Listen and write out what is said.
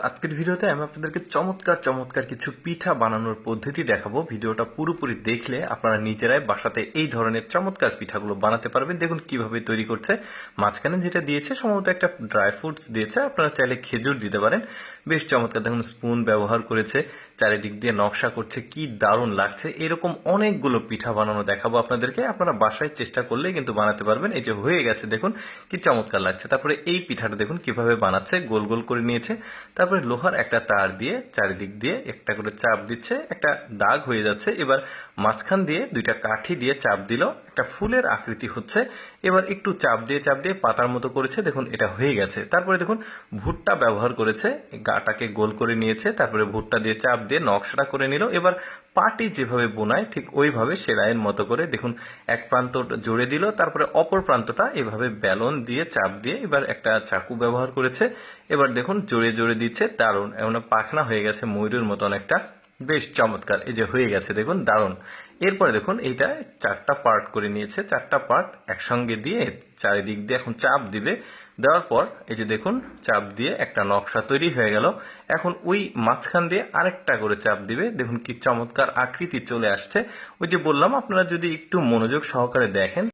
আজকের ভিডিওতে আমি আপনাদেরকে চমৎকার চমৎকার কিছু পিঠা বানানোর পদ্ধতি দেখাবো। ভিডিওটা পুরোপুরি দেখলে আপনারা নিজেরাই বাসাতে এই ধরনের চমৎকার পিঠাগুলো বানাতে পারবেন। দেখুন কিভাবে তৈরি করছে। মাঝখানে যেটা দিয়েছে সম্ভবত একটা ড্রাই ফ্রুটস দিয়েছে, আপনারা চাইলে খেজুর দিতে পারেন। বেশ চমৎকার, দেখুন স্পুন ব্যবহার করেছে, চারিদিক দিয়ে নকশা করছে, কি দারুণ লাগছে। এরকম অনেকগুলো পিঠা বানানো দেখাবো আপনাদেরকে, আপনারা বাসায় চেষ্টা করলে কিন্তু বানাতে পারবেন। এই যে হয়ে গেছে, দেখুন কি চমৎকার লাগছে। তারপরে এই পিঠাটা দেখুন কিভাবে বানাচ্ছে, গোল গোল করে নিয়েছে। তারপরে লোহার একটা তার দিয়ে চারিদিক দিয়ে একটা করে চাপ দিচ্ছে, একটা দাগ হয়ে যাচ্ছে। এবার মাঝখান দিয়ে দুইটা কাঠি দিয়ে চাপ দিল, একটা ফুলের আকৃতি হচ্ছে। এবার একটু চাপ দিয়ে পাতার মতো করেছে, দেখুন এটা হয়ে গেছে। তারপরে দেখুন ভুট্টা ব্যবহার করেছে, গাটাকে গোল করে নিয়েছে, তারপরে ভুট্টা দিয়ে চাপ দিয়ে নকশাটা করে নিল। এবার পাটি যেভাবে বোনায় ঠিক ওইভাবে সেলাইয়ের মতো করে দেখুন এক প্রান্ত জোড়ে দিল, তারপরে অপর প্রান্তটা এভাবে বেলন দিয়ে চাপ দিয়ে এবার একটা চাকু ব্যবহার করেছে। এবার দেখুন জোরে জোরে দিচ্ছে, দারুণ, এমন পাখনা হয়ে গেছে ময়ূরের মতো অনেকটা। বেশ চমৎকার, এই যে হয়ে গেছে, দেখুন দারুণ। এরপরে দেখুন এইটা চারটা পার্ট করে নিয়েছে, চারটা পার্ট একসঙ্গে দিয়ে চারিদিক দিয়ে এখন চাপ দিবে। দেওয়ার পর এই যে দেখুন চাপ দিয়ে একটা নকশা তৈরি হয়ে গেল। এখন ওই মাঝখান দিয়ে আরেকটা করে চাপ দিবে, দেখুন কি চমৎকার আকৃতি চলে আসছে। ওই যে বললাম, আপনারা যদি একটু মনোযোগ সহকারে দেখেন